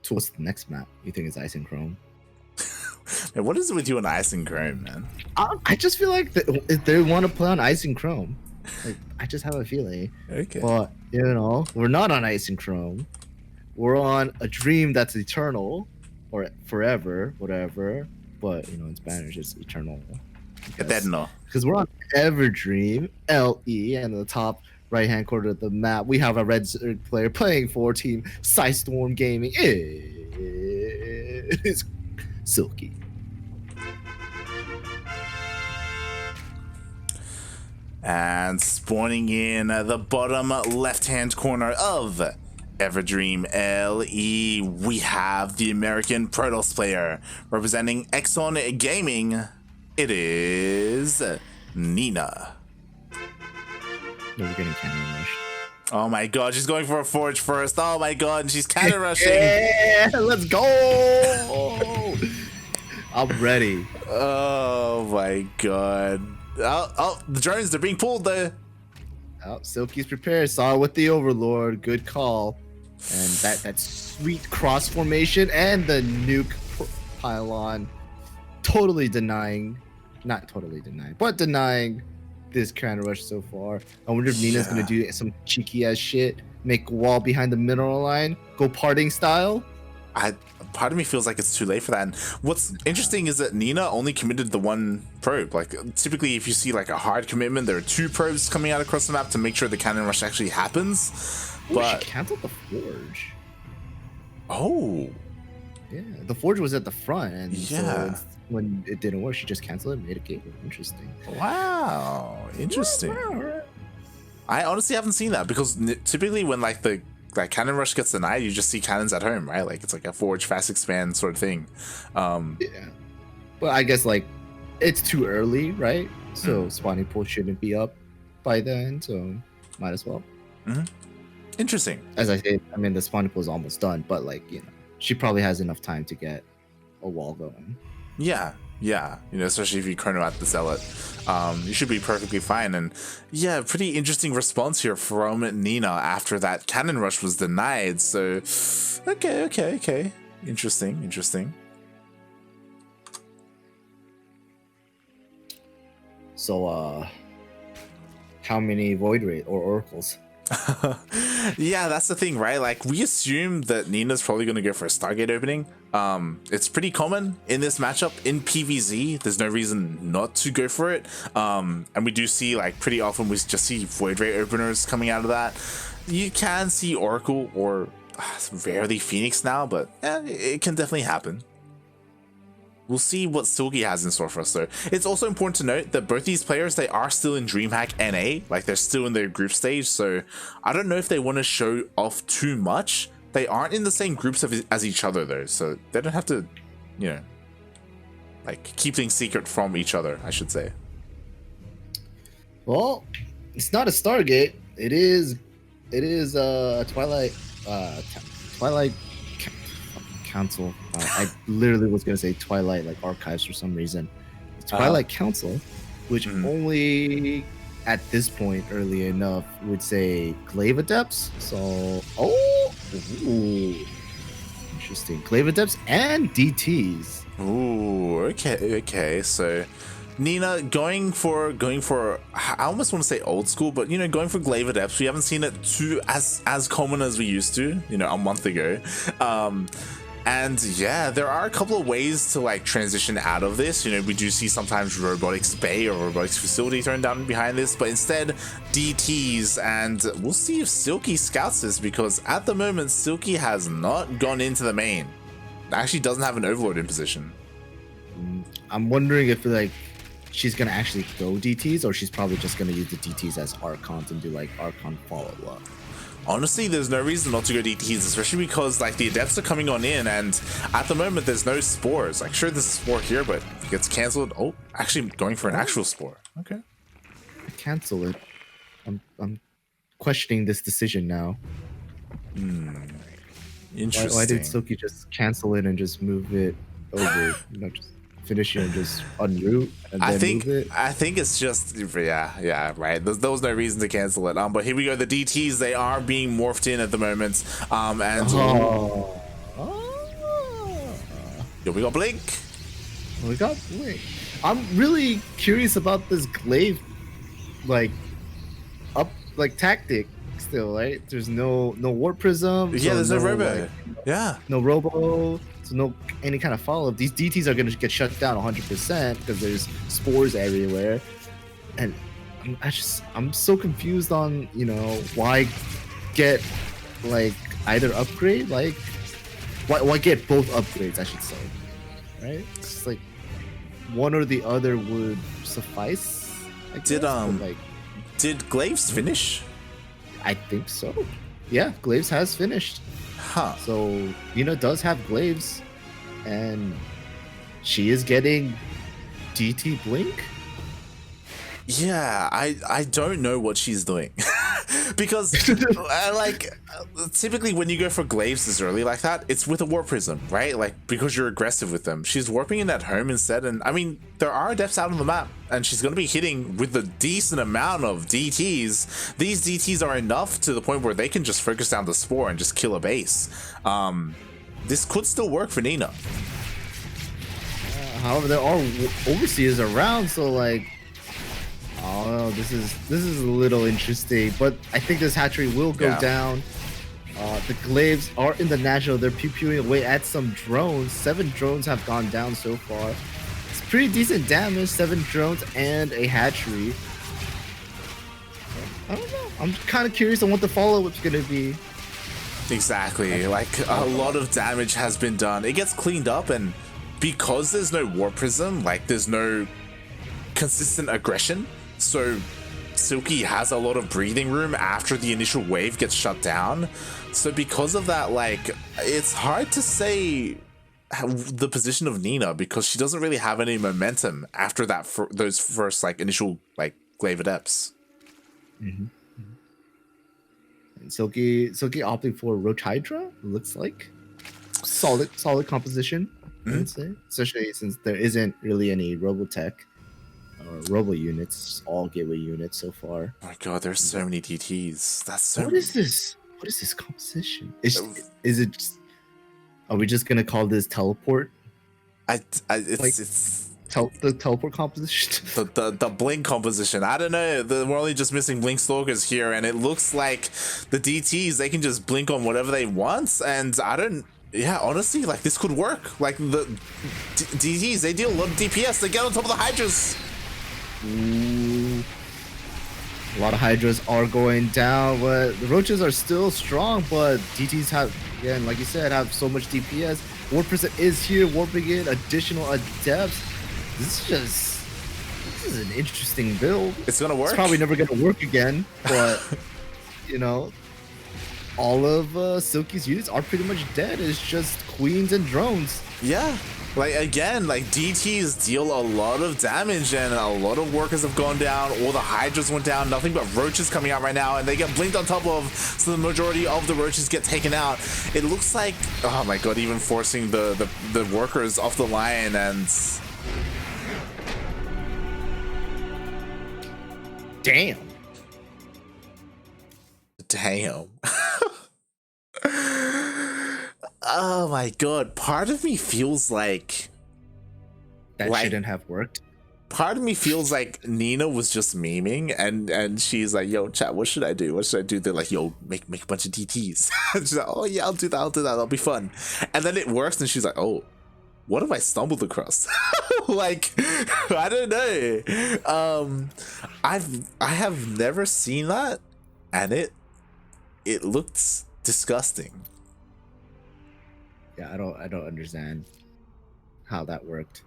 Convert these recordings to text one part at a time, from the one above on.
So what's the next map? You think it's Ice and Chrome? Man, what is it with you on Ice and Chrome, man? I just feel like if they want to play on Ice and Chrome. Like, I just have a feeling. Okay. But, you know, we're not on Ice and Chrome. We're on a dream that's eternal or forever, whatever. But, you know, in Spanish, it's eternal. Eterno. Because we're on Everdream, LE, and in the top right-hand corner of the map, we have a red player playing for Team Psystorm Gaming. It's Silky. And spawning in the bottom left-hand corner of Everdream LE, we have the American Protoss player representing Exxon Gaming. It is Nina. No, we're getting cannon rushed. Oh my god, she's going for a forge first. Oh my god, and she's cannon rushing. Yeah, let's go. I'm ready. Oh my god. Oh, the drones, they're being pulled though. Oh, Silky's prepared. Saw it with the Overlord. Good call. And that sweet cross formation and the nuke pylon totally denying, not totally denying, but denying this cannon rush so far. I wonder if Nina's gonna do some cheeky ass shit, make a wall behind the mineral line, go parting style. Part of me feels like it's too late for that. And what's interesting is that Nina only committed the one probe. Like, typically if you see like a hard commitment, there are 2 probes coming out across the map to make sure the cannon rush actually happens. But she canceled the forge. Oh yeah, the forge was at the front, and yeah, so when it didn't work, she just canceled it and made a gate. Interesting. Wow, interesting. I honestly haven't seen that, because typically when like the cannon rush gets denied, you just see cannons at home, right? Like, it's like a forge fast expand sort of thing. Yeah, but I guess like it's too early, right? So spawning pool shouldn't be up by then, so might as well. Interesting. As I say, I mean, the spawning pool is almost done, but like, you know, she probably has enough time to get a wall going. Yeah, yeah, you know, especially if you chrono out the zealot, you should be perfectly fine. And yeah, pretty interesting response here from Nina after that cannon rush was denied. So okay, interesting. So how many void rate or oracles? Yeah, that's the thing, right? Like, we assume that Nina's probably going to go for a Stargate opening. It's pretty common in this matchup in PvZ. There's no reason not to go for it. And we do see, like, pretty often we just see void rate openers coming out of that. You can see Oracle or rarely Phoenix now, but yeah, it can definitely happen. We'll see what Silky has in store for us, though. It's also important to note that both these players, they are still in DreamHack NA, like they're still in their group stage, so I don't know if they want to show off too much. They aren't in the same groups as each other, though, so they don't have to, you know, like, keep things secret from each other, I should say. Well, it's not a Stargate. It is Twilight Council. I literally was gonna say Twilight like Archives for some reason. Twilight Council, which only at this point early enough would say Glaive Adepts. So interesting. Glaive Adepts and DTs. Ooh, okay. So Nina going for I almost want to say old school, but you know, going for Glaive Adepts. We haven't seen it too as common as we used to, you know, a month ago. And yeah, there are a couple of ways to like transition out of this. You know, we do see sometimes robotics bay or robotics facility thrown down behind this, but instead DTs, and we'll see if Silky scouts this, because at the moment Silky has not gone into the main. Actually doesn't have an overlord in position. I'm wondering if like she's gonna actually go DTs, or she's probably just gonna use the DTs as Archons and do like Archon follow-up. Honestly, there's no reason not to go DTs, especially because like the adepts are coming on in, and at the moment there's no spores. Like, sure, there's a spore here, but it gets cancelled. Oh, actually going for an actual spore. Okay. Cancel it. I'm questioning this decision now. Interesting. Why did Silky just cancel it and just move it over? You know, just finish it and just unroot and then move it? I think it's just, yeah, right. There was no reason to cancel it. But here we go. The DTs, they are being morphed in at the moment. And Yo, we got Blink. We got Blink. I'm really curious about this glaive, like tactic still, right? There's no warp prism. Yeah, there's no robo. Like, Yeah. no robo. So no any kind of follow up. These DTs are gonna get shut down 100% because there's spores everywhere, and I'm so confused on why get like either upgrade, like why get both upgrades, I should say, right? It's just like one or the other would suffice. I guess, did Glaives finish? I think so. Yeah, Glaives has finished. Huh. So Nina does have Glaives, and she is getting DT Blink. Yeah, I don't know what she's doing. Because typically when you go for glaives this early like that, it's with a warp prism, right? Like, because you're aggressive with them. She's warping in at home instead, and I mean, there are adepts out on the map, and she's going to be hitting with a decent amount of DTs. These DTs are enough to the point where they can just focus down the spore and just kill a base. This could still work for Nina. However, there are overseers around, so like, oh, this is a little interesting, but I think this hatchery will go down. The glaives are in the national. They're pew-pewing away at some drones. 7 drones have gone down so far. It's pretty decent damage. 7 drones and a hatchery. I don't know. I'm kind of curious on what the follow-up's gonna be. Exactly. Like, a lot of damage has been done. It gets cleaned up, and because there's no warp prism, like there's no consistent aggression, so Silky has a lot of breathing room after the initial wave gets shut down. So because of that, like, it's hard to say the position of Nina, because she doesn't really have any momentum after that for those first like initial like glaive adepts. And Silky opting for Roach Hydra, looks like solid composition, I would say, especially since there isn't really any Robotech or Robo units, all gateway units so far. Oh my god, there's so many DTs. That's so. What is this? What is this composition? Is it? Just, are we just gonna call this teleport? It's the teleport composition. the blink composition. I don't know. We're only just missing blink stalkers here, and it looks like the DTs, they can just blink on whatever they want, and I don't. Yeah, honestly, like, this could work. Like, the DTs, they deal a lot of DPS. They get on top of the Hydras. Ooh. A lot of Hydras are going down, but the Roaches are still strong, but DTs have, again, like you said, have so much DPS. Warp Prison is here, warping in additional adepts. This is an interesting build. It's gonna work. It's probably never gonna work again, but all of Silky's units are pretty much dead. It's just queens and drones. Yeah. Like, again, like, DTs deal a lot of damage, and a lot of workers have gone down. All the Hydras went down. Nothing but Roaches coming out right now, and they get blinked on top of, so the majority of the Roaches get taken out. It looks like, oh my god, even forcing the workers off the line, and... Damn. Oh my god, part of me feels like that shouldn't have worked. Part of me feels like Nina was just memeing, and she's like, yo, chat, what should I do? What should I do? They're like, yo, make a bunch of DTs. She's like, oh yeah, I'll do that, that'll be fun. And then it works, and she's like, oh, what have I stumbled across? Like, I don't know. I have never seen that, and it looked disgusting. Yeah, I don't understand how that worked.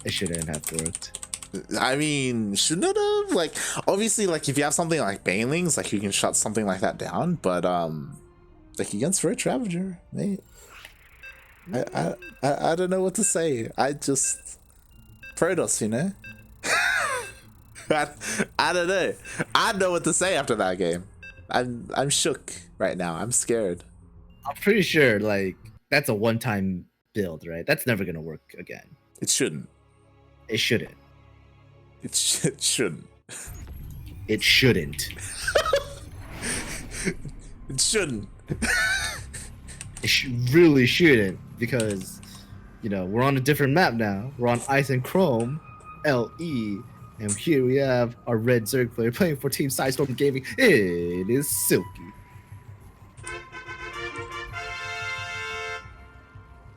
It shouldn't have worked. I mean, shouldn't it have? Like, obviously, like, if you have something like Banelings, like, you can shut something like that down, but like, against Roach Ravager, mate, I don't know what to say. I just Protoss, I don't know. I don't know what to say after that game. I'm shook right now. I'm scared. I'm pretty sure, like, that's a one-time build, right? That's never gonna work again. It shouldn't. It shouldn't. It shouldn't. It shouldn't. It shouldn't. It really shouldn't, because you know, we're on a different map now. We're on Ice and Chrome, LE. And here we have our red Zerg player playing for Team Sidestorm Gaming. It is Silky.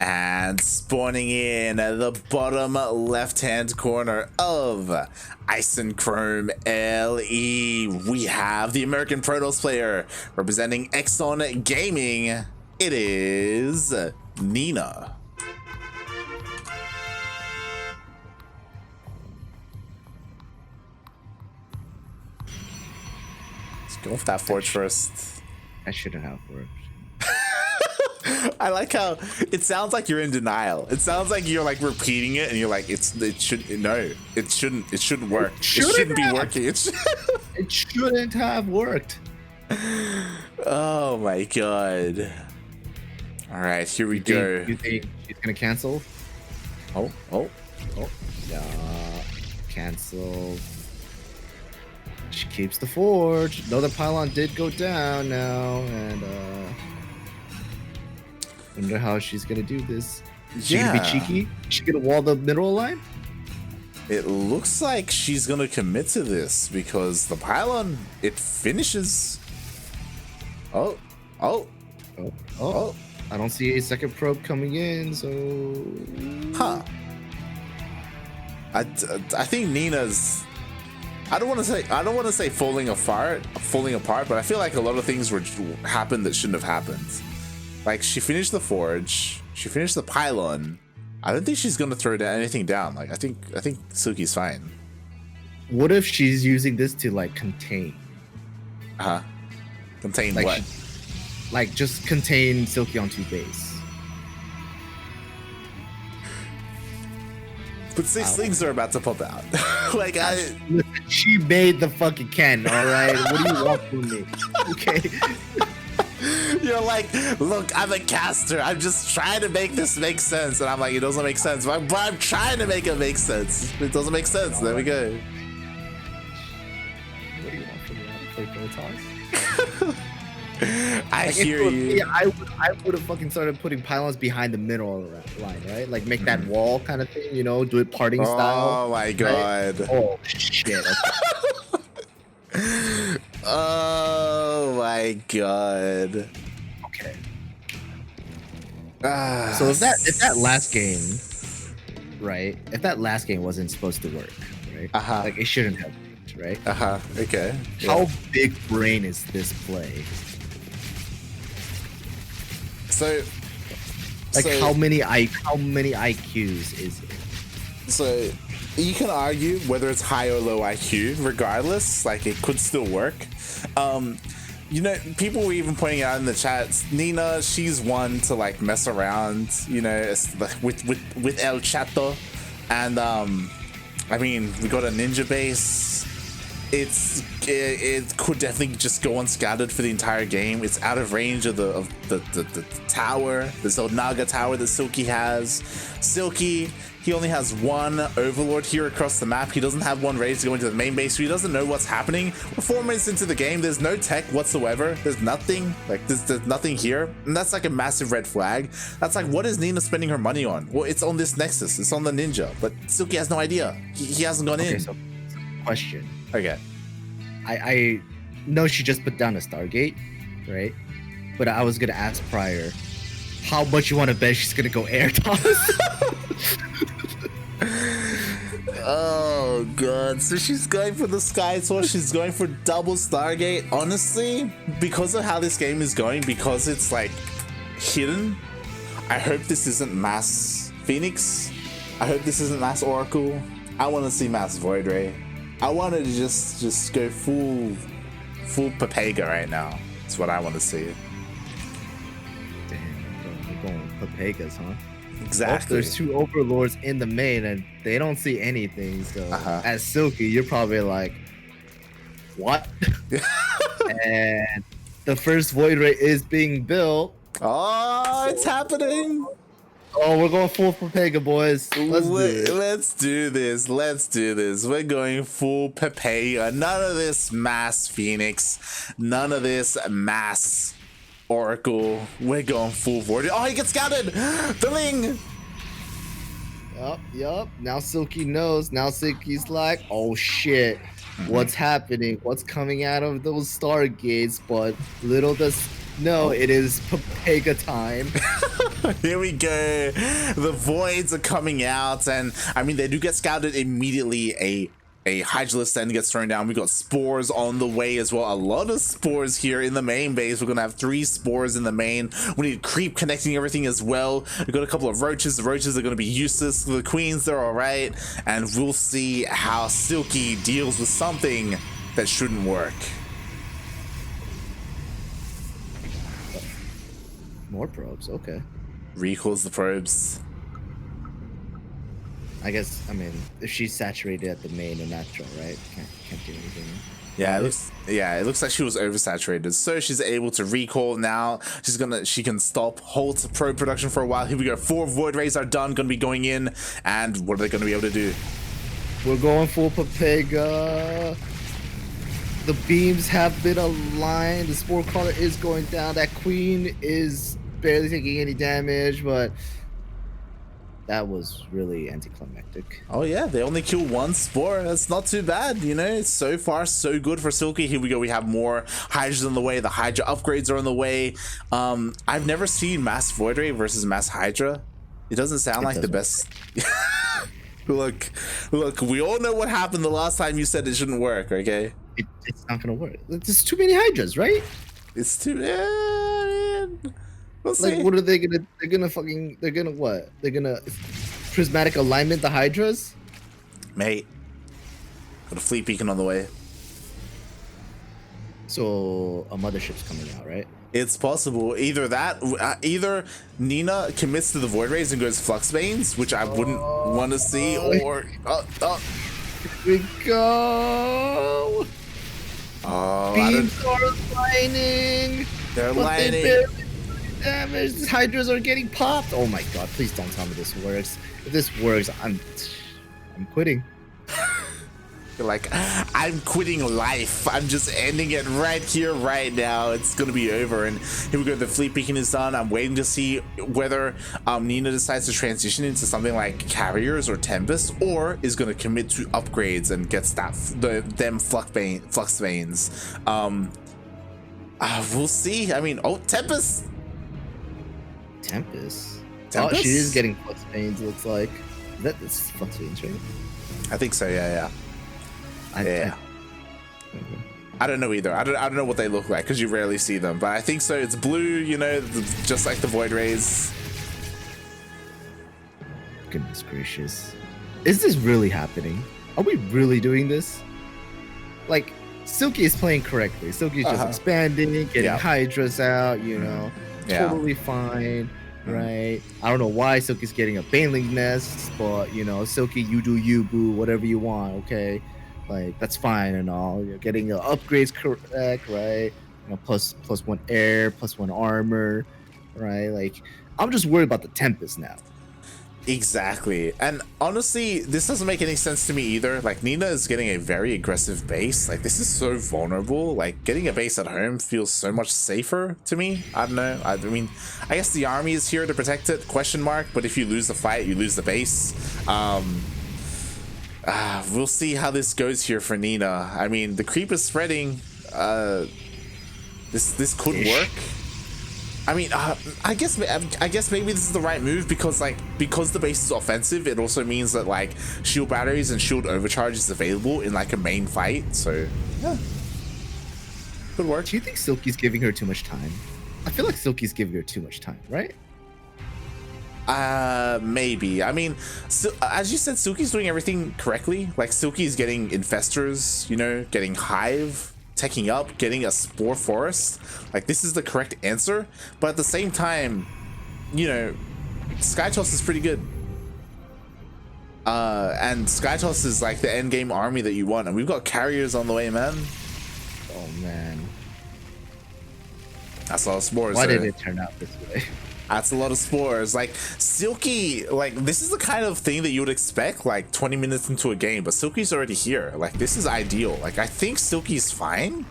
And spawning in at the bottom left-hand corner of Ice and Chrome LE, we have the American Protoss player representing Exxon Gaming. It is Nina. Let's go with that forge first. I shouldn't have worked. I like how it sounds like you're in denial. It sounds like you're like repeating it and you're like, it shouldn't work. It shouldn't be working. It shouldn't have worked. Oh my god. All right, here we go. You think she's gonna cancel? Oh. Yeah, cancel. She keeps the forge. Another pylon did go down now, and wonder how she's gonna do this. Is she gonna be cheeky? Is she gonna wall the mineral line? It looks like she's gonna commit to this because the pylon, it finishes. Oh. I don't see a second probe coming in, so I think Nina's, I don't want to say falling apart, but I feel like a lot of things happened that shouldn't have happened. Like, she finished the forge, she finished the pylon. I don't think she's gonna throw anything down. Like, I think Silky's fine. What if she's using this to like contain? Contain like what? Like just contain Silky onto base. But 6 things are about to pop out. Like, she made the fucking Ken, all right? What do you want from me? Okay. You're like, look, I'm a caster. I'm just trying to make this make sense. And I'm like, it doesn't make sense. But I'm trying to make it make sense. It doesn't make sense. There we go. What do you want from me? Play Protoss? I hear you. Yeah, I would have fucking started putting pylons behind the mineral line, right? Like make that wall kind of thing, you know, do it parting style. Oh my god. Right? Oh shit. Oh my god. Okay. So if that last game, right? If that last game wasn't supposed to work, right? Like it shouldn't have worked, right? Okay. How big brain is this play? So how many IQs is it? So you can argue whether it's high or low IQ, regardless, like it could still work. You know, people were even pointing out in the chats, Nina, she's one to like mess around, you know, with El Chato. And I mean, we got a ninja base. It could definitely just go unscattered for the entire game. It's out of range of the tower, this old Naga tower that Silky has. Silky, he only has one overlord here across the map. He doesn't have one ready to go into the main base, so he doesn't know what's happening. We're 4 minutes into the game. There's no tech whatsoever. There's nothing. Like, there's nothing here. And that's like a massive red flag. That's like, what is Nina spending her money on? Well, it's on this Nexus. It's on the Ninja. But Silky has no idea. He hasn't gone in. So, question. Okay. I know she just put down a Stargate, right? But I was gonna ask prior, how much you want to bet she's gonna go air toss? Oh god, so she's going for the Sky Source, she's going for double Stargate. Honestly, because of how this game is going, because it's like hidden, I hope this isn't mass Phoenix. I hope this isn't mass Oracle. I want to see mass Void Ray. I wanted to just go full Papega right now. That's what I want to see. Damn, we're going Papegas, huh? Exactly. There's 2 overlords in the main and they don't see anything. So as Silky, you're probably like, what? And the first Void Ray is being built. Oh, it's happening. Oh, we're going full Papega, boys. Let's do this. We're going full Papega. None of this mass Phoenix. None of this mass Oracle. We're going full Void. Oh, he gets scouted. The Ling. Yup. Now Silky knows. Now Silky's like, oh shit. What's happening? What's coming out of those stargates? But little does know it is Papega time. Here we go. The voids are coming out, and I mean they do get scouted immediately. A Hydralisk then gets thrown down. We got spores on the way as well. A lot of spores here in the main base. We're gonna have 3 spores in the main. We need creep connecting everything as well. We got a couple of roaches. The roaches are gonna be useless. The queens, they're all right, and we'll see how Silky deals with something that shouldn't work. More probes. Okay. Recalls the probes. I guess, I mean, if she's saturated at the main and natural, right? Can't do anything. Yeah, it looks like she was oversaturated. So she's able to recall now. She can stop, halt probe production for a while. Here we go. 4 void rays are done, gonna be going in. And what are they gonna be able to do? We're going full Papega. The beams have been aligned. The spore crawler is going down. That queen is barely taking any damage, but that was really anticlimactic. Oh yeah, they only kill 1 spore. That's not too bad, you know. So far, so good for Silky. Here we go. We have more Hydras on the way. The Hydra upgrades are on the way. I've never seen Mass Void Ray versus Mass Hydra. It doesn't sound like the best. Look, we all know what happened the last time you said it shouldn't work, okay? It's not gonna work. There's too many Hydras, right? It's too... man. We'll see. Like, what are they gonna? They're gonna what? They're gonna prismatic alignment the Hydras? Mate, got a fleet beacon on the way. So a mothership's coming out, right? It's possible. Either that, either Nina commits to the Void Rays and goes Flux Veins, which I wouldn't want to see, or... Here we go! Oh, Beams are aligning! They're but lining. They barely do damage. These Hydras are getting popped! Oh my god, please don't tell me this works. If this works, I'm quitting. You're like, I'm quitting life. I'm just ending it right here, right now. It's gonna be over. And here we go. The fleet beacon is done. I'm waiting to see whether Nina decides to transition into something like carriers or Tempest, or is gonna commit to upgrades and gets that them flux veins. We'll see. I mean, oh, Tempest. Oh, she is getting flux veins. It looks like. That's flux veins, right? I think so. Yeah. Okay. I don't know either. I don't know what they look like because you rarely see them, but I think so. It's blue, you know, just like the Void Rays. Goodness gracious. Is this really happening? Are we really doing this? Like, Silky is playing correctly. Silky is just expanding, getting Hydras out, you know, totally fine, right? I don't know why Silky's getting a Baneling nest, but, you know, Silky, you do you, boo, whatever you want, okay? Like, that's fine and all. You're getting the upgrades correct, right? You know, plus 1 air, plus 1 armor, right? Like, I'm just worried about the Tempest now. Exactly. And honestly, this doesn't make any sense to me either. Like, Nina is getting a very aggressive base. Like, this is so vulnerable. Like, getting a base at home feels so much safer to me. I don't know. I mean, I guess the army is here to protect it, question mark. But if you lose the fight, you lose the base. We'll see how this goes here for Nina. I mean, the creep is spreading. This could work. I mean, I guess maybe this is the right move because the base is offensive, it also means that like shield batteries and shield overcharge is available in like a main fight. So yeah, could work. Do you think Silky's giving her too much time? I feel like Silky's giving her too much time, right? Maybe. I mean, as you said, Silky's doing everything correctly. Like, Silky's getting infestors, you know, getting hive, teching up, getting a spore forest. Like, this is the correct answer. But at the same time, you know, Skytoss is pretty good. And Skytoss is like the end game army that you want, and we've got carriers on the way, man. Oh man, that's a lot of spores. Why did it turn out this way? That's a lot of spores. Like, Silky, like, this is the kind of thing that you would expect like 20 minutes into a game, but Silky's already here. Like, this is ideal. Like, I think Silky's fine,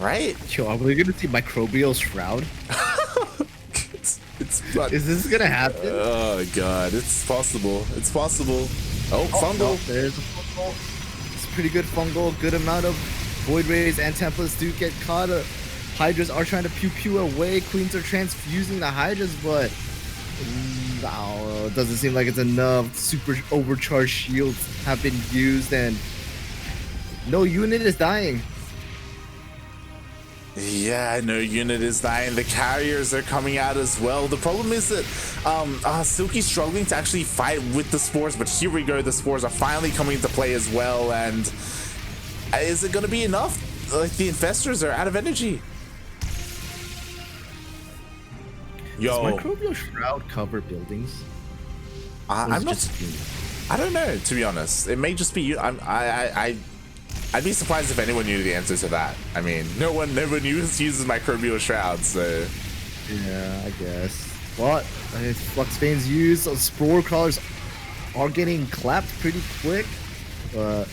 right? Yo, are we gonna see Microbial Shroud? It's But, Is this gonna happen? oh god, it's possible. It's possible. Oh, fungal. No, there's a fungal. It's pretty good fungal. Good amount of Void Rays and Templates do get caught. Hydras are trying to pew pew away. Queens are transfusing the Hydras, but it doesn't seem like it's enough. Super overcharged shields have been used, and no unit is dying. Yeah, no unit is dying. The carriers are coming out as well. The problem is that Silky's struggling to actually fight with the spores, but here we go. The spores are finally coming into play as well, and is it going to be enough? Like, the infestors are out of energy. Yo, Does Microbial Shroud cover buildings? I'm not. I don't know, to be honest. It may just be you. I'd be surprised if anyone knew the answer to that. I mean, no one uses Microbial Shrouds, so. Yeah, I guess. But Flux Veins used. Spore Crawlers are getting clapped pretty quick. But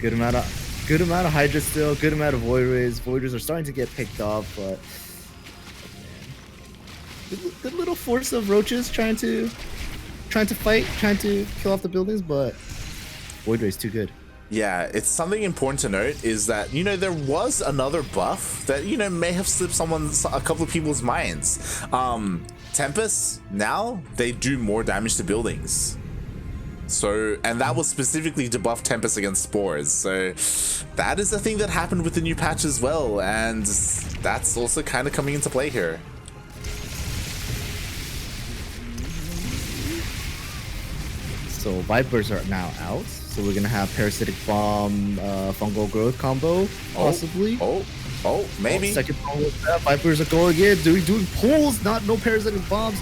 good amount of Hydra still. Good amount of Void Rays. Void Rays are starting to get picked off, but good little force of roaches trying to fight, trying to kill off the buildings, but Void Ray's too good. Yeah, it's something important to note is that, you know, there was another buff that, you know, may have slipped a couple of people's minds. Tempest, now they do more damage to buildings. So, and that was specifically to buff Tempest against spores. So that is a thing that happened with the new patch as well. And that's also kind of coming into play here. So Vipers are now out. So we're gonna have Parasitic Bomb, Fungal Growth combo, possibly. Maybe. Second fungal step. Vipers are going in, doing pulls, no Parasitic Bombs.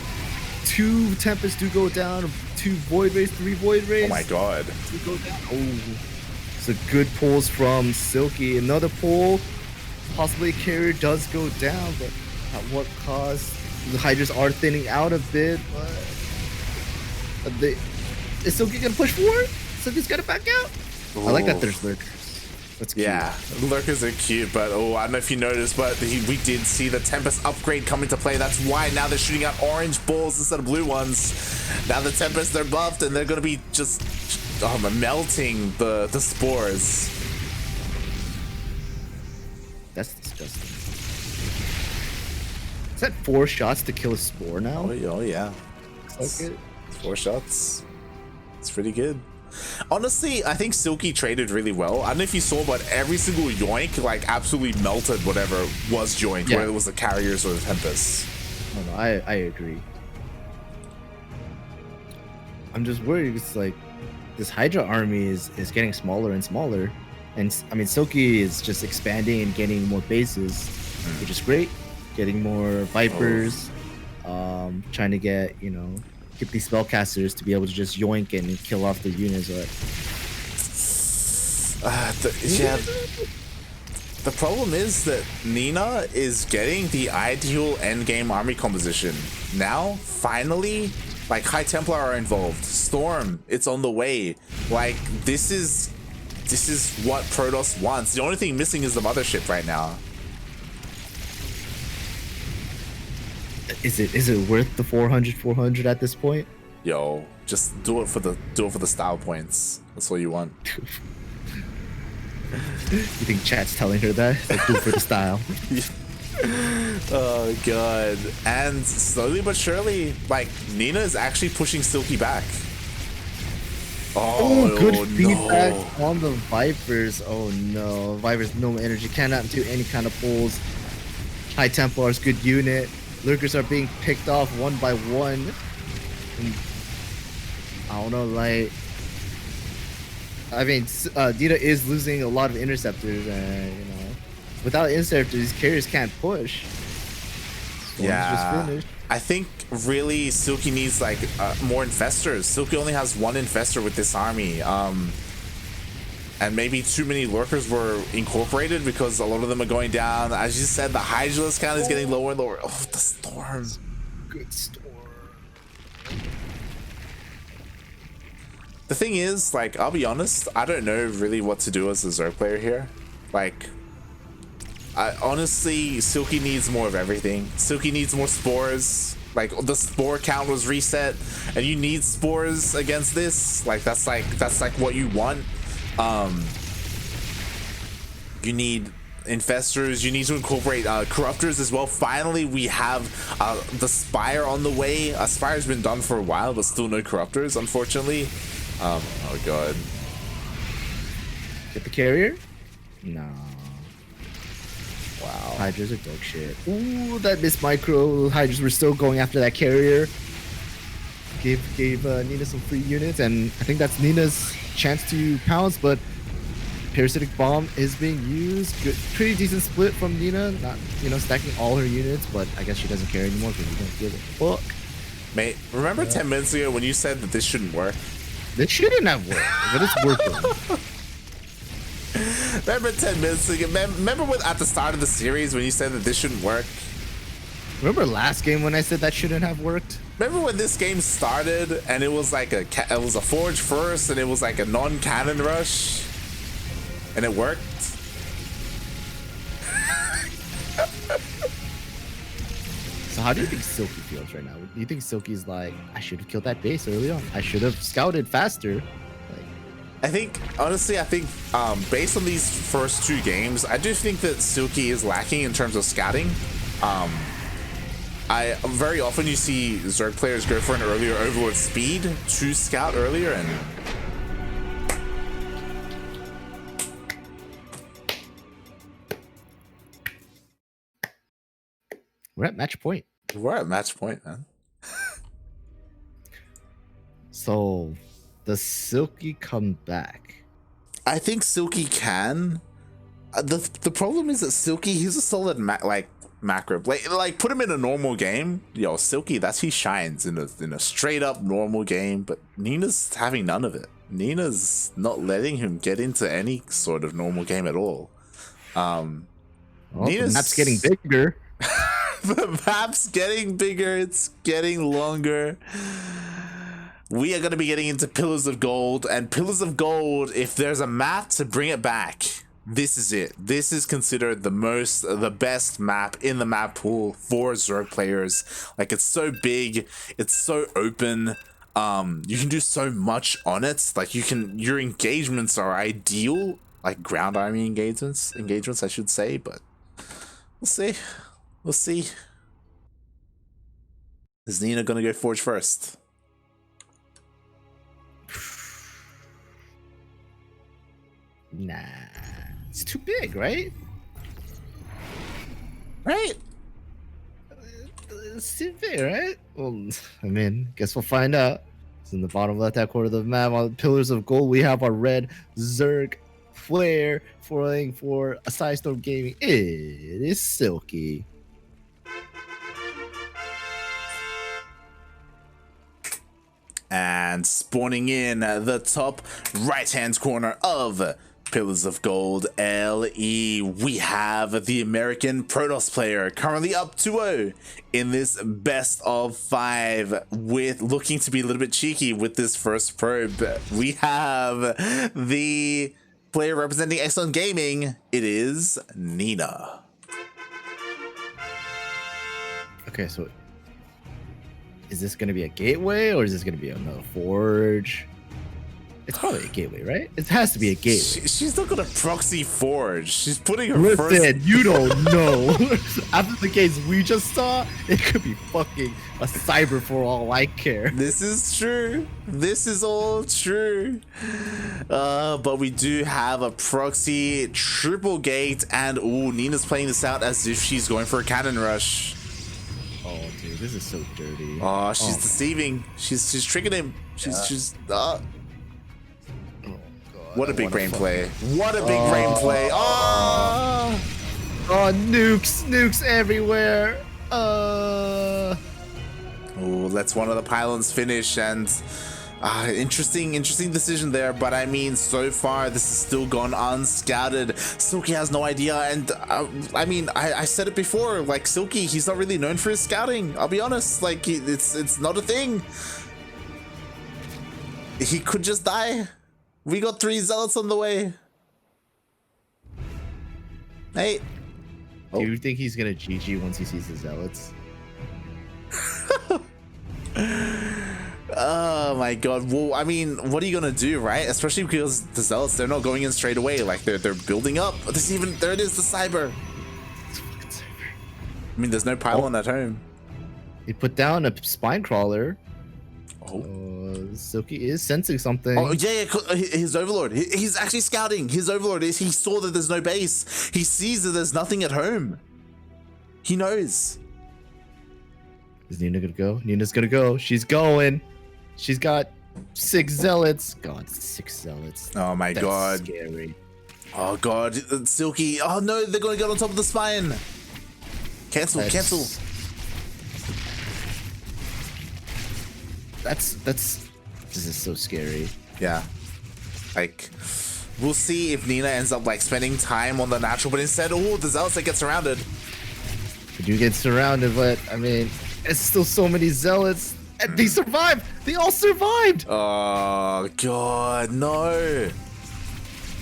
2 Tempests do go down, 2 Void Rays, 3 Void Rays. Oh my god. Go down. Oh, so good pulls from Silky. Another pull, possibly a carrier does go down, but at what cost? The Hydras are thinning out a bit, but is Silky gonna push forward? Silky's gotta back out. Ooh. I like that there's lurkers. That's cute. Yeah, lurkers are cute, but I don't know if you noticed, but we did see the Tempest upgrade come into play. That's why now they're shooting out orange balls instead of blue ones. Now the Tempest, they're buffed, and they're gonna be just melting the spores. That's disgusting. Is that 4 shots to kill a spore now? Oh yeah. Like it. 4 shots. It's pretty good. Honestly, I think Silky traded really well. I don't know if you saw, but every single yoink like absolutely melted whatever was yoink, whether it was the carriers or the Tempest. Oh no, I agree. I'm just worried. It's like this Hydra army is getting smaller and smaller, and I mean Silky is just expanding and getting more bases, which is great. Getting more Vipers, trying to get these spellcasters to be able to just yoink and kill off the units. The problem is that Nina is getting the ideal endgame army composition. Now, finally, like High Templar are involved. Storm, it's on the way. Like this is what Protoss wants. The only thing missing is the mothership right now. Is it worth the 400 at this point? Yo, just do it for the style points. That's all you want. You think chat's telling her that? Like, do it for the style. Oh god. And slowly but surely, like Nina is actually pushing Silky back. Oh, good feedback on the Vipers. Oh no, Vipers no energy, cannot do any kind of pulls. High Templar's good unit. Lurkers are being picked off one by one. And I don't know, like, I mean, Dita is losing a lot of interceptors, and without interceptors, these carriers can't push. Yeah, I think really Silky needs like more infestors. Silky only has 1 infestor with this army. And maybe too many lurkers were incorporated because a lot of them are going down. As you said, the Hydralisk count is getting lower and lower. Oh, the Storm. Good Storm. The thing is, like, I'll be honest, I don't know really what to do as a Zerg player here. Like, Honestly, Silky needs more of everything. Silky needs more spores. Like the spore count was reset, and you need spores against this. Like that's like what you want. You need infestors. You need to incorporate corruptors as well. Finally, we have the Spire on the way. Spire's been done for a while, but still no corruptors, unfortunately. Oh god. Get the carrier? No. Wow. Hydras are dog shit. Ooh, that missed micro. Hydras were still going after that carrier. Gave Nina some free units, and I think that's Nina's chance to pounce, but Parasitic Bomb is being used. Good, pretty decent split from Nina. Not, stacking all her units, but I guess she doesn't care anymore because you don't give a fuck. Mate, remember 10 minutes ago when you said that this shouldn't work? This shouldn't have worked, but it's working. Remember 10 minutes ago? Remember at the start of the series when you said that this shouldn't work? Remember last game when I said that shouldn't have worked? Remember when this game started and it was like it was a forge first and it was like a non-cannon rush, and it worked? So how do you think Silky feels right now? Do you think Silky's like, I should have killed that base early on. I should have scouted faster. I think, honestly, based on these first two games, I do think that Silky is lacking in terms of scouting. Very often you see Zerg players go for an earlier Overlord speed to scout earlier, and we're at match point. We're at match point, man. So, does Silky come back? I think Silky can. The problem is that Silky, he's a solid macro. Like put him in a normal game, yo, Silky, he shines in a straight up normal game. But Nina's having none of it. Nina's not letting him get into any sort of normal game at all. Nina's the map's getting bigger. The map's getting bigger. It's getting longer. We are going to be getting into Pillars of Gold, and Pillars of Gold, if there's a map to bring it back, this is it. This is considered the best map in the map pool for Zerg players. Like, it's so big, it's so open. You can do so much on it. Like, your engagements are ideal, like ground army engagements, I should say. But we'll see. Is Nina gonna go Forge first? Nah, it's too big, right? Right? It's too big, right? Well, I mean, guess we'll find out. It's in the bottom left-hand corner of the map. On the Pillars of Gold, we have our red Zerg flare for a Side Storm Gaming. It is Silky. And spawning in the top right-hand corner of Pillars of Gold LE, we have the American Protoss player, currently up 2-0 in this best of 5, with looking to be a little bit cheeky with this first probe. We have the player representing Excellent Gaming. It is Nina. Okay, so is this going to be a gateway, or is this going to be another forge? It's probably a gateway, right? It has to be a gateway. She's not gonna proxy forge. She's putting her Listen, you don't know. After the case we just saw, it could be fucking a cyber for all I care. This is true. This is all true. But we do have a proxy triple gate, and ooh, Nina's playing this out as if she's going for a cannon rush. Oh, dude, this is so dirty. Oh, she's deceiving. She's tricking him. What a big brain play. What a big brain play. Oh! Oh, nukes everywhere. Oh, that's one of the pylons finish, and interesting decision there. But I mean, so far this has still gone unscouted. Silky has no idea, and I mean, I said it before. Like, Silky, he's not really known for his scouting. I'll be honest. Like, it's not a thing. He could just die. We got 3 zealots on the way. Hey, Do you think he's gonna GG once he sees the zealots? Oh my god. Well, I mean, what are you gonna do, right? Especially because the zealots, they're not going in straight away. Like they're building up. There it is, the cyber. I mean, there's no pylon at home. He put down a spine crawler. Oh. Silky is sensing something. Oh yeah, his overlord. He's actually scouting. His overlord he saw that there's no base. He sees that there's nothing at home. He knows. Is Nina gonna go? Nina's gonna go. She's going. She's got 6 zealots. God, 6 zealots. Oh my god. Scary. Oh god, Silky. Oh no, they're gonna get on top of the spine. Cancel. This is so scary. Yeah. Like, we'll see if Nina ends up like spending time on the natural, but instead, oh, the zealots that get surrounded. They do get surrounded, but I mean, it's still so many zealots, and they survived. They all survived. Oh god, no.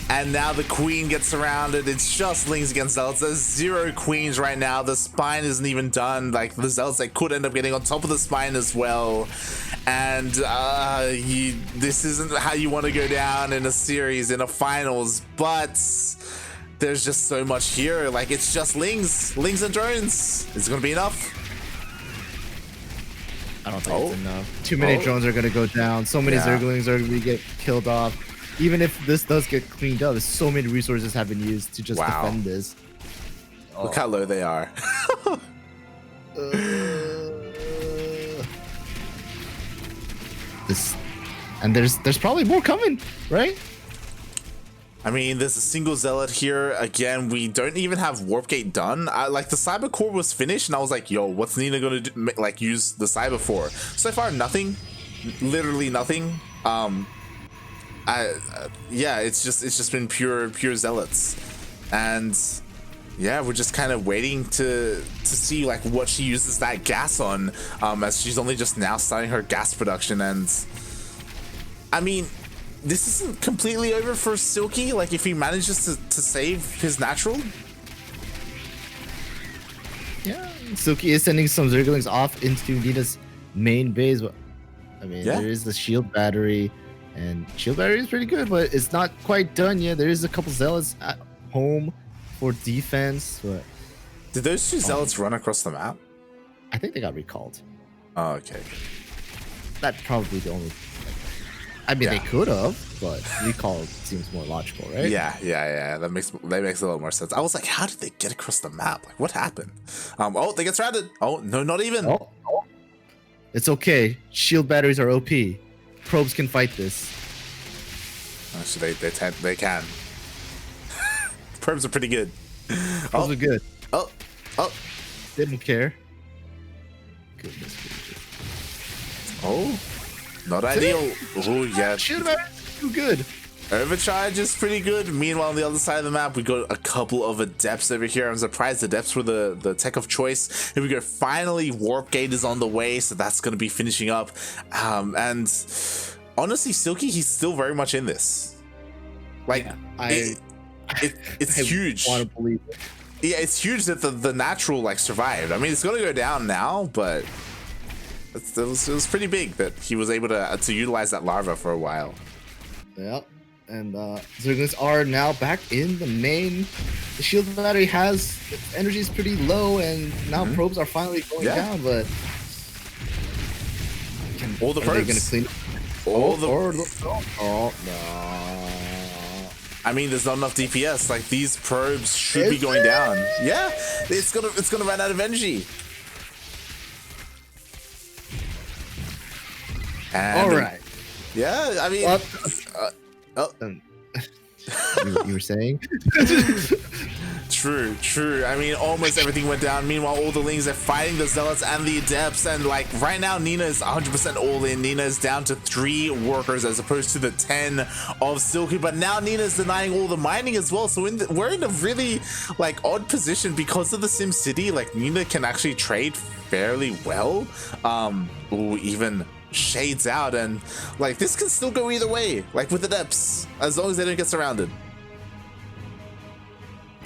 And now the queen gets surrounded. It's just Lings against zealots. There's 0 queens right now. The spine isn't even done. Like the zealots, they could end up getting on top of the spine as well. And this isn't how you want to go down in a series, in a finals. But there's just so much here. Like it's just Lings and drones. Is it gonna be enough? I don't think it's enough. Too many drones are gonna go down. So many Zerglings are gonna get killed off. Even if this does get cleaned up, so many resources have been used to just defend this. Look how low they are. There's probably more coming, right? I mean, there's a single zealot here. Again, we don't even have warp gate done. Like the cyber core was finished, and I was like, "Yo, what's Nina gonna do, like use the cyber for?" So far, nothing. Literally nothing. Yeah, it's just been pure zealots, and yeah, we're just kind of waiting to see like what she uses that gas on, as she's only just now starting her gas production. And I mean, this isn't completely over for Silky. Like if he manages to save his natural, yeah, Silky is sending some Zerglings off into Nina's main base. But I mean, there is the shield battery. And shield battery is pretty good, but it's not quite done yet. There is a couple zealots at home for defense. But did those 2 zealots run across the map? I think they got recalled. Oh, okay. That's probably the only. I mean, they could have, but recall seems more logical, right? Yeah. That makes a little more sense. I was like, how did they get across the map? Like, what happened? Oh, they get surrounded. Oh no, not even. Oh. It's okay. Shield batteries are OP. Probes can fight this. Actually, they can. Probes are pretty good. Probes are good. Oh. They don't care. Goodness gracious. Oh, not ideal. Oh yeah. Shield batteries too good. Overcharge is pretty good. Meanwhile, on the other side of the map, we got a couple of adepts over here. I'm surprised adepts were the tech of choice. Here we go. Finally, Warp Gate is on the way, so that's going to be finishing up. And honestly, Silky, he's still very much in this. Like, it's huge. I want to believe it. Yeah, it's huge that the natural like survived. I mean, it's going to go down now, but it was pretty big that he was able to utilize that larva for a while. Yeah. And Zerglings are now back in the main. The shield battery has energy is pretty low, and now probes are finally going down. But all the probes. Gonna clean oh no! I mean, there's not enough DPS. Like these probes should be going down. Yeah, it's gonna run out of energy. And all right. Yeah, I mean. You were saying? True. I mean, almost everything went down. Meanwhile, all the Lings are fighting the Zealots and the Adepts. And like right now, Nina is 100% all in. Nina is down to 3 workers as opposed to the 10 of Silky. But now Nina is denying all the mining as well. So we're in a really like odd position because of the Sim City. Like Nina can actually trade fairly well. Even shades out, and like this can still go either way, like with Adepts, as long as they don't get surrounded.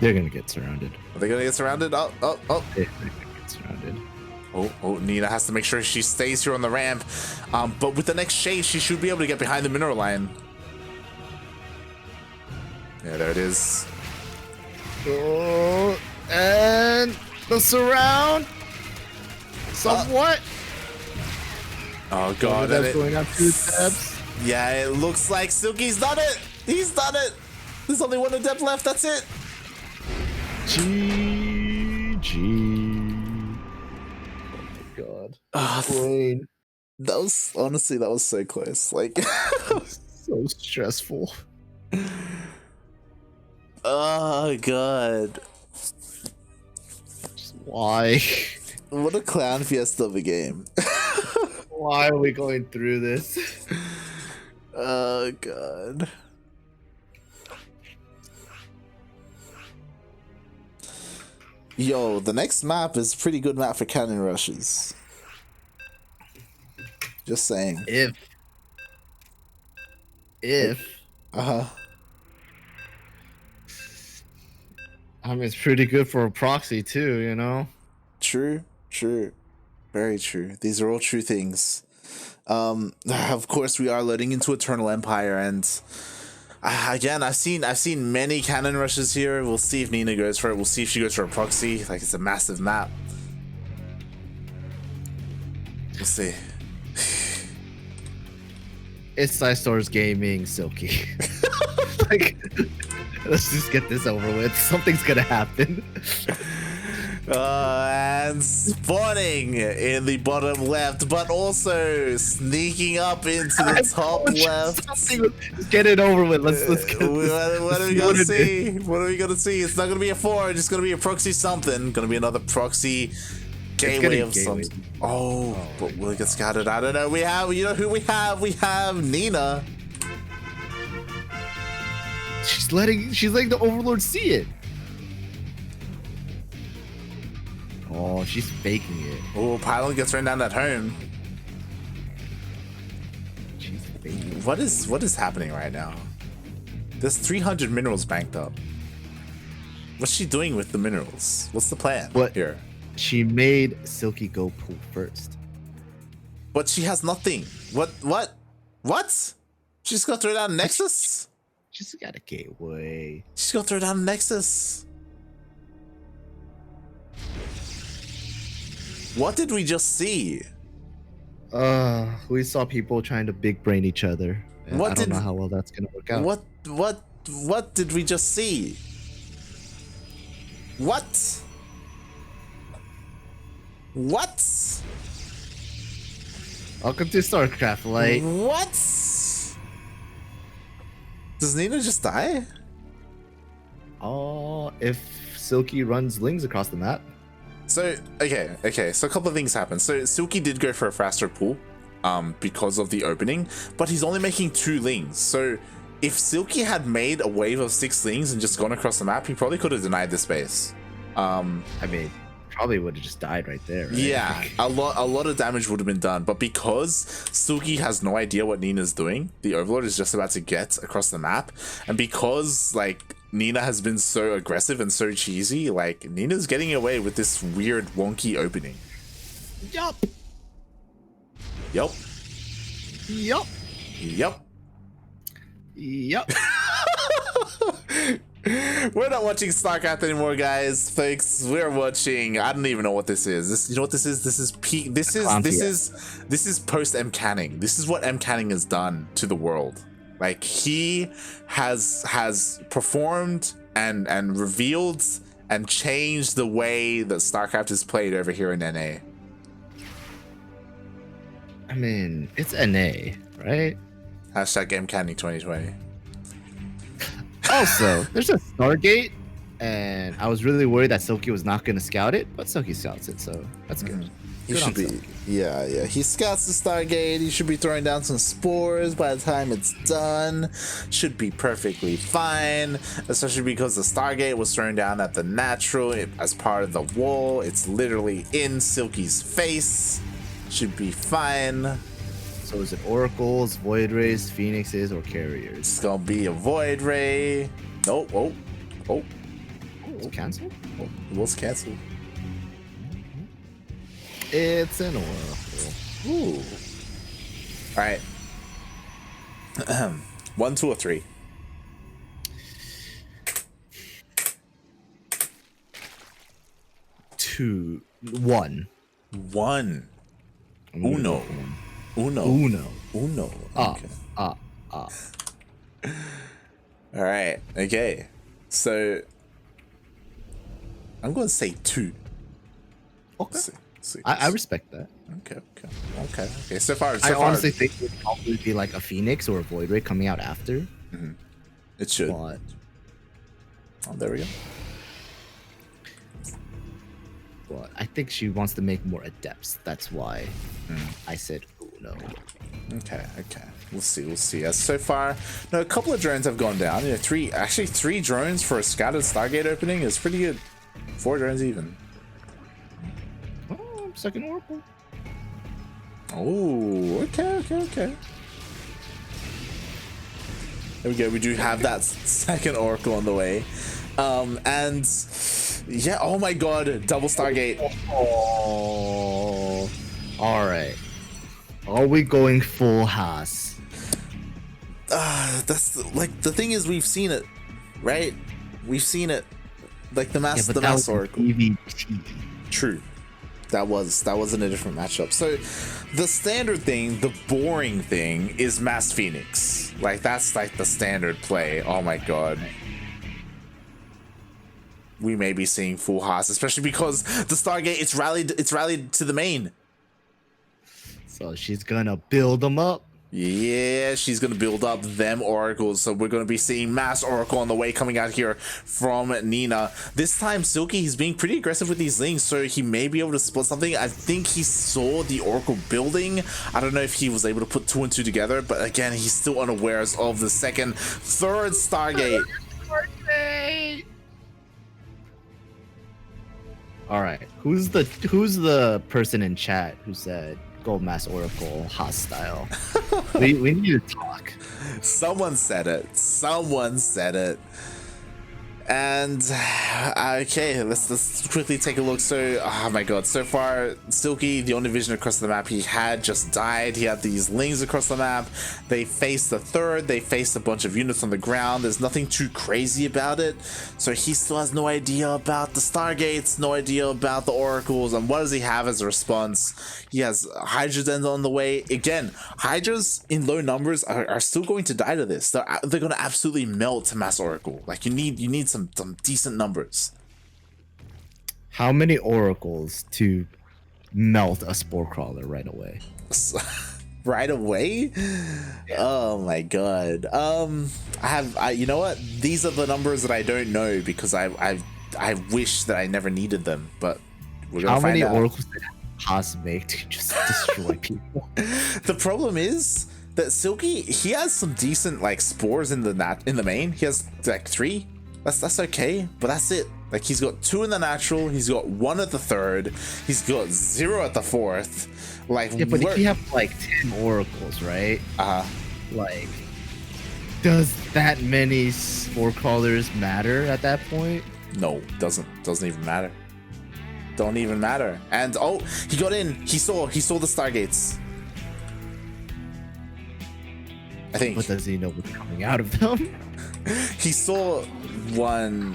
They're gonna get surrounded. Are they gonna get surrounded? Oh. They're gonna get surrounded. Oh, Nina has to make sure she stays here on the ramp. But with the next shade, she should be able to get behind the mineral line. Yeah, there it is. Oh, and the surround. Somewhat. Oh god, That's going on 2 steps. Yeah, it looks like Silky's done it. He's done it. There's only one adept left. That's it. GG. God. Brain. That was honestly, that was so close. Like, So stressful. oh god. Why? What a clown fiesta of a game. Why are we going through this? Oh god. Yo, the next map is a pretty good map for cannon rushes. Just saying. If Uh-huh. I mean, it's pretty good for a proxy too, you know. True. Very true. These are all true things. Of course, we are loading into Eternal Empire, and again, I've seen many cannon rushes here. We'll see if Nina goes for it. We'll see if she goes for a proxy. Like, it's a massive map. We'll see. It's Stars Gaming, Silky. Like, let's just get this over with. Something's gonna happen. And spawning in the bottom left, but also sneaking up into the top left. Just get it over with. Let's get this. What are we gonna see? What are we gonna see? It's not gonna be a 4. It's gonna be a proxy something. Gonna be another proxy gateway of something. Oh, but will it get scattered? I don't know. We have, you know who we have? We have Nina. She's letting the Overlord see it. Oh, she's faking it. Oh, Pylon gets run down at home. She's faking it. What is happening right now? There's 300 minerals banked up. What's she doing with the minerals? What's the plan here? She made Silky go pool first. But she has nothing. What? She's gonna throw down Nexus? She's got a gateway. She's gonna throw down Nexus. What did we just see? We saw people trying to big brain each other. And I don't know how well that's gonna work out. What did we just see? What? Welcome to StarCraft, Light. What? Does Nina just die? Oh, if Silky runs Lings across the map. So, okay. So a couple of things happen. So Silky did go for a faster pull because of the opening, but he's only making 2 Lings. So if Silky had made a wave of 6 Lings and just gone across the map, he probably could have denied the space. I mean, probably would have just died right there, right? Yeah, a lot of damage would have been done, but because Silky has no idea what Nina's doing, the Overlord is just about to get across the map, and because like Nina has been so aggressive and so cheesy, like Nina's getting away with this weird wonky opening. Yup. We're not watching StarCraft anymore, guys. Folks, we're watching, I don't even know what this is. You know what this is? This is post M Canning. This is what M Canning has done to the world. Like, he has performed and revealed and changed the way that StarCraft is played over here in NA. I mean, it's NA, right? Hashtag M Canning 2020. Also, there's a Stargate, and I was really worried that Silky was not going to scout it, but Silky scouts it, so that's good. He should be, yeah. He scouts the Stargate. He should be throwing down some spores by the time it's done. Should be perfectly fine, especially because the Stargate was thrown down at the natural as part of the wall. It's literally in Silky's face. Should be fine. So is it Oracles, Void Rays, Phoenixes, or Carriers? It's gonna be a Void Ray. Nope. Oh. It's canceled? Oh, it was canceled. It's an Oracle. Ooh. All right. 1, 2, or 3. 2, 1. 1. Uno. Okay. All right. Okay. So I'm going to say 2. Okay. See. I respect that. Okay. So far, I honestly think it would probably be like a Phoenix or a Void Ray coming out after. it should. But Oh, there we go. But I think she wants to make more adepts. That's why I said Uno. Okay. We'll see. So far, no, a couple of drones have gone down. 3 drones for a scattered Stargate opening is pretty good. 4 drones even. Oh, second Oracle. Oh, okay. There we go. We do have that second Oracle on the way. And yeah, oh my god, double Stargate. Oh, all right. Are we going full Haas? That's like the thing is, we've seen it, right? We've seen it, like the mass Oracle. PvT. True. That was in a different matchup. So the standard thing, the boring thing, is Mass Phoenix. Like that's like the standard play. Oh my god. We may be seeing full Haas, especially because the Stargate it's rallied to the main. So she's gonna build them up. Yeah, she's gonna build up them oracles, so we're gonna be seeing mass oracle on the way coming out here from Nina. This time Silky, he's being pretty aggressive with these links, so he may be able to split something. I think he saw the oracle building. I don't know if he was able to put 2 and 2 together, but again, he's still unawares of the third Stargate. All right, who's the person in chat who said go mass oracle hostile? we need to talk. Someone said it. And okay, let's quickly take a look. So, oh my god, so far Silky, the only vision across the map he had just died. He had these lings across the map. They faced the third, they faced a bunch of units on the ground. There's nothing too crazy about it, so he still has no idea about the Stargates, no idea about the oracles. And what does he have as a response? He has Hydrogen on the way. Again, Hydras in low numbers are still going to die to this. They're going to absolutely melt to mass oracle. Like you need some decent numbers. How many oracles to melt a spore crawler right away? Right away? Yeah. Oh my god. You know what? These are the numbers that I don't know because I wish that I never needed them, but we're gonna find out. How many oracles did Haas make to just destroy people? The problem is that Silky, he has some decent like spores in the main. He has like 3. That's okay, but that's it. Like he's got 2 in the natural, he's got 1 at the third, he's got 0 at the fourth. Like yeah, but if you have like 10 oracles, right? Like, does that many spore crawlers matter at that point? No, doesn't even matter. Don't even matter. And oh, he got in. He saw the Stargates. I think. But does he know what's coming out of them? He saw 1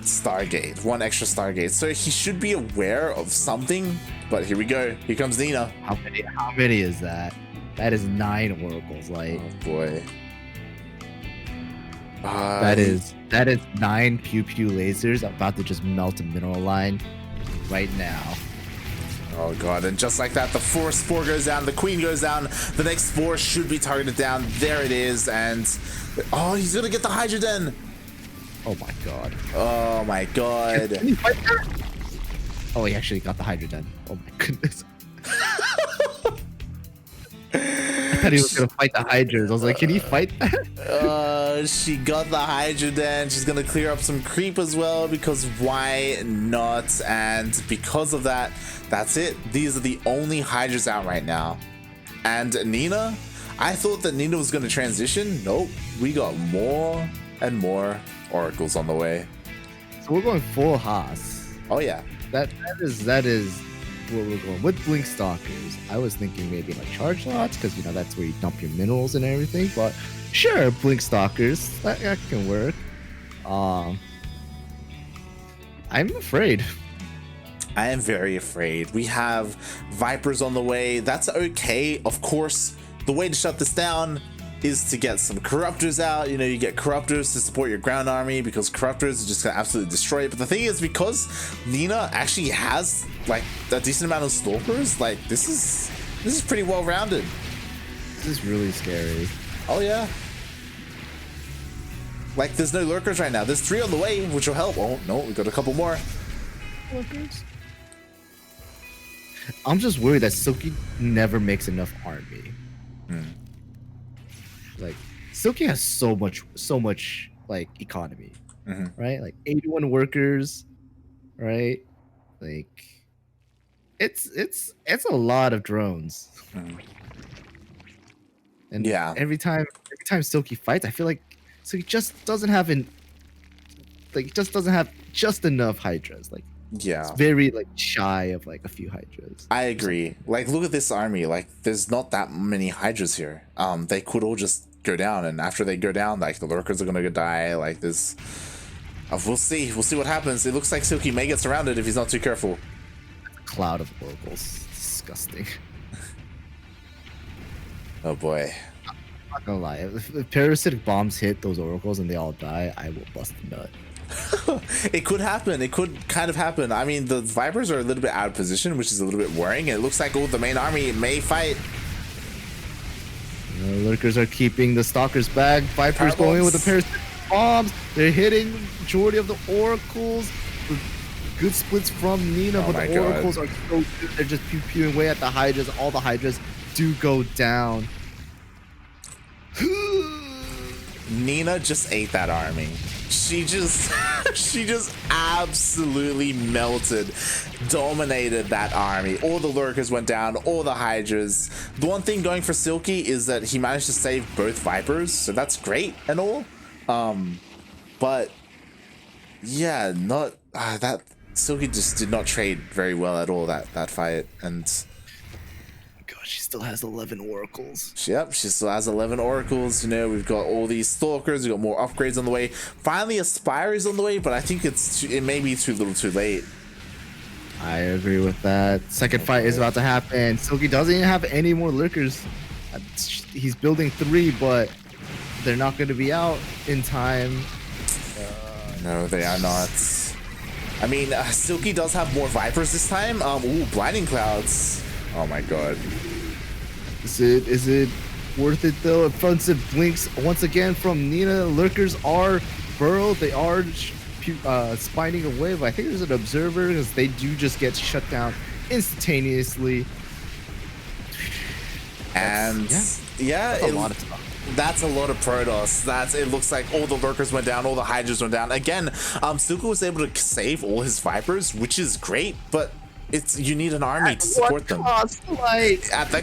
Stargate, 1 extra Stargate, so he should be aware of something. But here we go. Here comes Nina. How many is that? That is 9 oracles. Like, oh boy. That is 9 pew pew lasers about to just melt a mineral line right now. Oh god, and just like that, the 4th spore goes down, the queen goes down, the next spore should be targeted down. There it is, and oh, he's gonna get the Hydrogen. Oh my god. Oh my god. Can he fight that? Oh, he actually got the Hydrogen. Oh my goodness. I thought he was gonna fight the Hydras. I was like, can he fight that? She got the Hydrogen. She's gonna clear up some creep as well, because why not? And because of that, that's it. These are the only Hydras out right now. And Nina, I thought that Nina was gonna transition. Nope, we got more and more oracles on the way. So we're going full Haas. Oh yeah. That is what we're going with. Blink Stalkers. I was thinking maybe like charge lots because that's where you dump your minerals and everything. But sure, Blink Stalkers that can work. I'm afraid. I am very afraid. We have Vipers on the way. That's okay. Of course, the way to shut this down is to get some Corruptors out. You get Corruptors to support your ground army because Corruptors are just gonna absolutely destroy it. But the thing is, because Nina actually has like a decent amount of Stalkers, like this is pretty well rounded. This is really scary. Oh yeah. Like there's no Lurkers right now. There's 3 on the way, which will help. Oh no, we got a couple more. Lurkers. I'm just worried that Silky never makes enough army. Like Silky has so much like economy, right? Like 81 workers, right? Like it's a lot of drones. And yeah, every time Silky fights, I feel like Silky just doesn't have just enough Hydras. Like yeah, it's very like shy of like a few Hydras. I agree. Like look at this army. Like there's not that many Hydras here. They could all just go down, and after they go down, like the Lurkers are gonna die. Like this, we'll see what happens. It looks like Silky may get surrounded if he's not too careful. Cloud of oracles, disgusting. Oh boy. I'm not gonna lie, if parasitic bombs hit those oracles and they all die, I will bust a nut. It could happen. It could kind of happen. I mean, the Vipers are a little bit out of position, which is a little bit worrying. And it looks like the main army may fight. The Lurkers are keeping the Stalkers back. Vipers going with the parasitic bombs. They're hitting majority of the oracles. Good splits from Nina, but the oracles are so good. They're just pew-pewing away at the Hydras. All the Hydras do go down. Nina just ate that army. She just absolutely melted, dominated that army. All the Lurkers went down, all the Hydras. The one thing going for Silky is that he managed to save both Vipers, so that's great and all. But yeah, not that Silky just did not trade very well at all that fight. And she still has 11 oracles. Yep, she still has 11 oracles. We've got all these Stalkers. We've got more upgrades on the way. Finally, a Spire is on the way, but I think it may be too little too late. I agree with that. Second fight is about to happen. Silky doesn't even have any more Lurkers. He's building 3, but they're not going to be out in time. No, they are not. I mean, Silky does have more Vipers this time. Ooh, Blinding Clouds. Oh my god. Is it worth it though? Offensive blinks once again from Nina. Lurkers are burrowed. They are spining away, but I think there's an observer because they do just get shut down instantaneously. And yeah, a lot of stuff. That's a lot of Protoss. It looks like all the Lurkers went down, all the Hydras went down. Again, Silky was able to save all his Vipers, which is great, but you need an army to support them. At the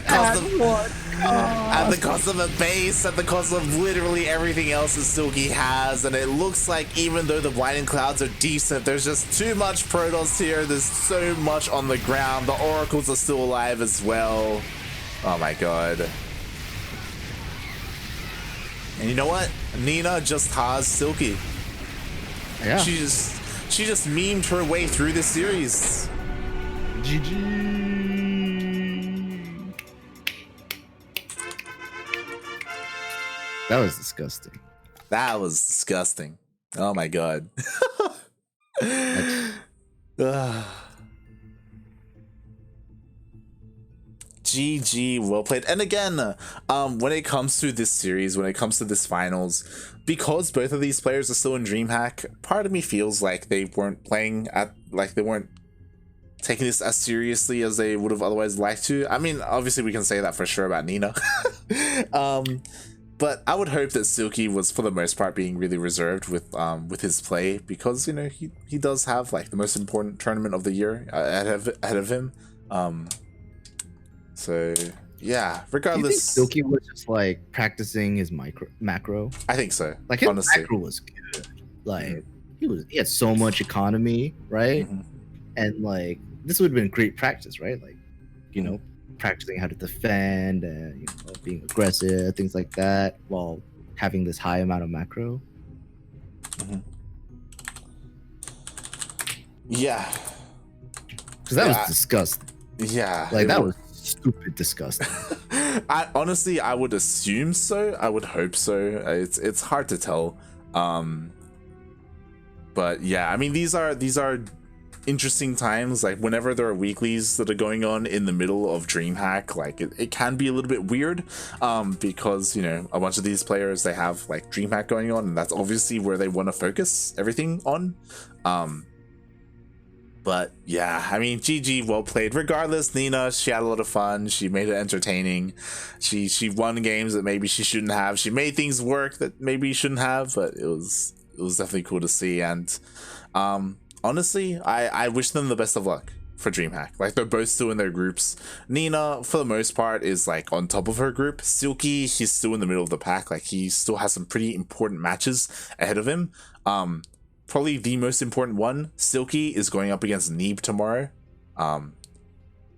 cost of a base, at the cost of literally everything else that Silky has. And it looks like even though the Blinding Clouds are decent, there's just too much Protoss here. There's so much on the ground. The Oracles are still alive as well. Oh my god. And you know what? Nina just has Silky. Yeah. She just memed her way through this series. GG. That was disgusting. That was disgusting. Oh my god. GG, well played. And again, when it comes to this series, when it comes to this finals, because both of these players are still in DreamHack, part of me feels like they weren't playing they weren't taking this as seriously as they would have otherwise liked to. I mean, obviously we can say that for sure about Nina. But I would hope that Silky was, for the most part, being really reserved with his play, because he does have like the most important tournament of the year ahead of him. So yeah, regardless. Do you think Silky was just like practicing his macro? I think so. Like his honestly, macro was good. Like he had so much economy, right? Mhm. And like this would have been great practice, right? Like, you know, practicing how to defend and being aggressive, things like that, while having this high amount of macro. Yeah. Because that was disgusting. Yeah. Like that was stupid disgusting. I honestly, I would assume so. I would hope so. It's hard to tell. But yeah, I mean, these are interesting times. Like whenever there are weeklies that are going on in the middle of DreamHack, like it can be a little bit weird, because a bunch of these players, they have like DreamHack going on, and that's obviously where they want to focus everything on. But yeah, I mean, GG, well played. Regardless, Nina, she had a lot of fun. She made it entertaining. She won games that maybe she shouldn't have. She made things work that maybe you shouldn't have, but it was definitely cool to see. And honestly, I wish them the best of luck for DreamHack. Like, they're both still in their groups. Nina, for the most part, is like on top of her group. Silky, he's still in the middle of the pack. Like, he still has some pretty important matches ahead of him. Probably the most important one, Silky, is going up against Neeb tomorrow.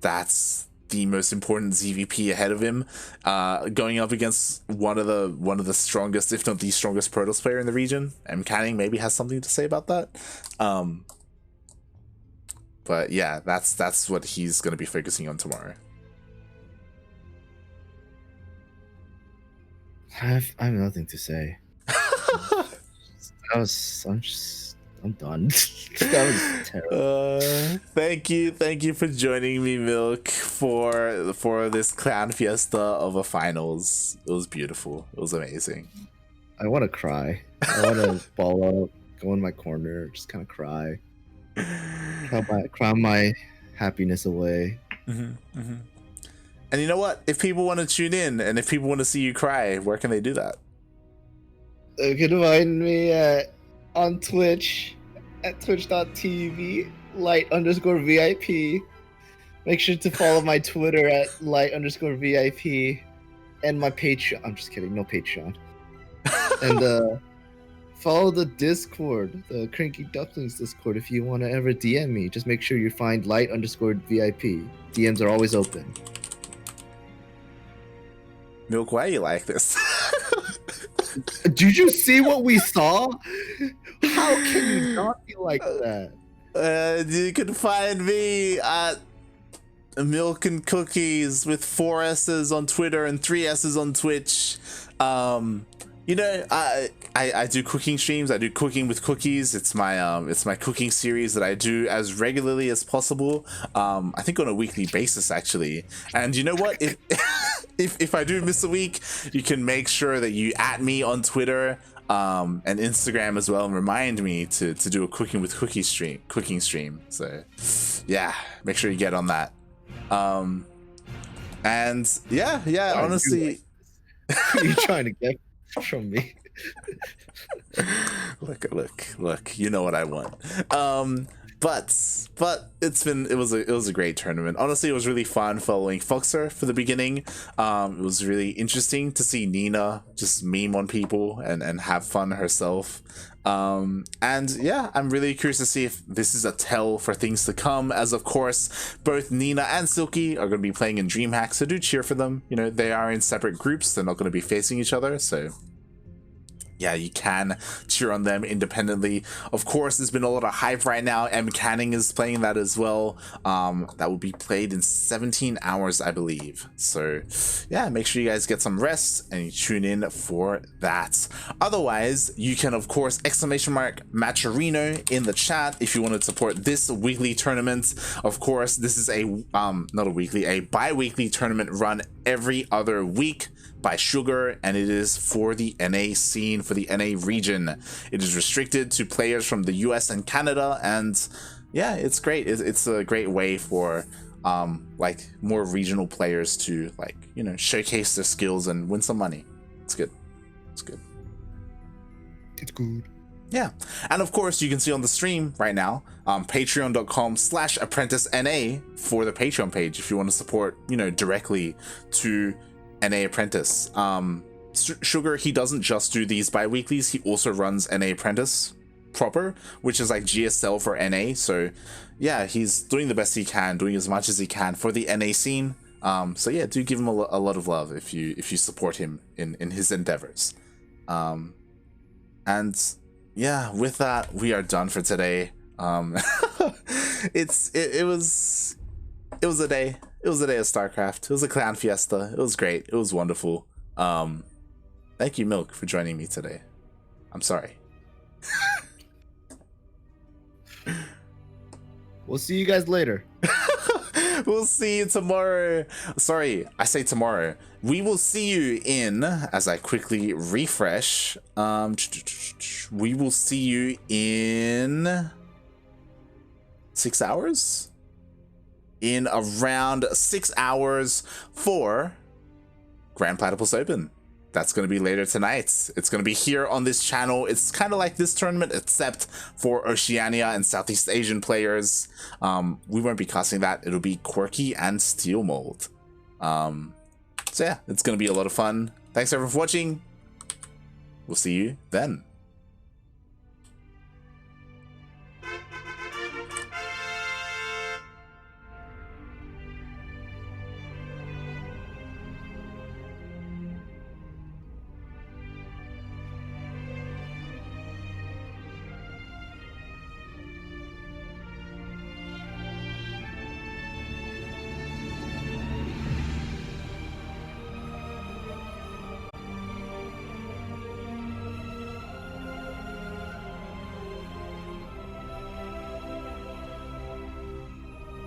That's the most important ZVP ahead of him, going up against one of the strongest, if not the strongest, Protoss player in the region. Canning maybe has something to say about that. But yeah, that's what he's going to be focusing on tomorrow. I have nothing to say. I'm done. That was terrible. Thank you for joining me, Milk, for this clown fiesta of a finals. It was beautiful. It was amazing. I want to cry. I want to ball up, go in my corner, just kind of cry. Cry my happiness away. And you know what? If people want to tune in and if people want to see you cry, where can they do that? You can find me on Twitch at twitch.tv light_VIP. Make sure to follow my Twitter at light_VIP and my Patreon. I'm just kidding, no Patreon. And follow the Discord, the CranKy Ducklings Discord, if you want to ever DM me. Just make sure you find light_VIP. DMs are always open. Milk, why are you like this? Did you see what we saw? How can you not be like that? You can find me at Milkncookiesss with 4 S's on Twitter and 3 S's on Twitch. I do cooking streams. I do cooking with cookies. It's my cooking series that I do as regularly as possible. I think on a weekly basis, actually. And you know what? If I do miss a week, you can make sure that you @ me on Twitter and Instagram as well, and remind me to do a cooking with cooking stream. So yeah, make sure you get on that. And yeah, honestly, what are you trying to get from me? look, you know what I want. But it was a great tournament. Honestly, it was really fun following Foxer for the beginning. It was really interesting to see Nina just meme on people and have fun herself. And yeah, I'm really curious to see if this is a tell for things to come, as of course both Nina and Silky are going to be playing in DreamHack, so do cheer for them. They are in separate groups, they're not going to be facing each other, so yeah, you can cheer on them independently. Of course, there's been a lot of hype right now. Canning is playing that as well. That will be played in 17 hours, I believe. So yeah, make sure you guys get some rest and you tune in for that. Otherwise, you can, of course, !Matcherino in the chat if you want to support this weekly tournament. Of course, this is a bi-weekly tournament run every other week by Sugar, and it is for the NA scene, for the NA region. It is restricted to players from the US and Canada, and yeah, it's great. It's a great way for like more regional players to showcase their skills and win some money. It's good. Yeah, and of course you can see on the stream right now, patreon.com/ApprenticeNA for the Patreon page if you want to support directly to NA Apprentice. Sugar, he doesn't just do these bi-weeklies, he also runs NA Apprentice proper, which is like GSL for NA. So yeah, he's doing the best he can, doing as much as he can for the NA scene. So yeah, do give him a lot of love if you support him in his endeavors. And yeah, with that, we are done for today. It was a day. It was a day of StarCraft. It was a clan fiesta. It was great. It was wonderful. Thank you, Milk, for joining me today. I'm sorry. We'll see you guys later. We'll see you tomorrow. Sorry, I say tomorrow. We will see you in, as I quickly refresh, we will see you in 6 hours? In around 6 hours for Grand Platypus Open. That's going to be later tonight. It's going to be here on this channel. It's kind of like this tournament, except for Oceania and Southeast Asian players. We won't be casting that. It'll be Quirky and Steel Mold. So yeah, it's going to be a lot of fun. Thanks everyone for watching. We'll see you then.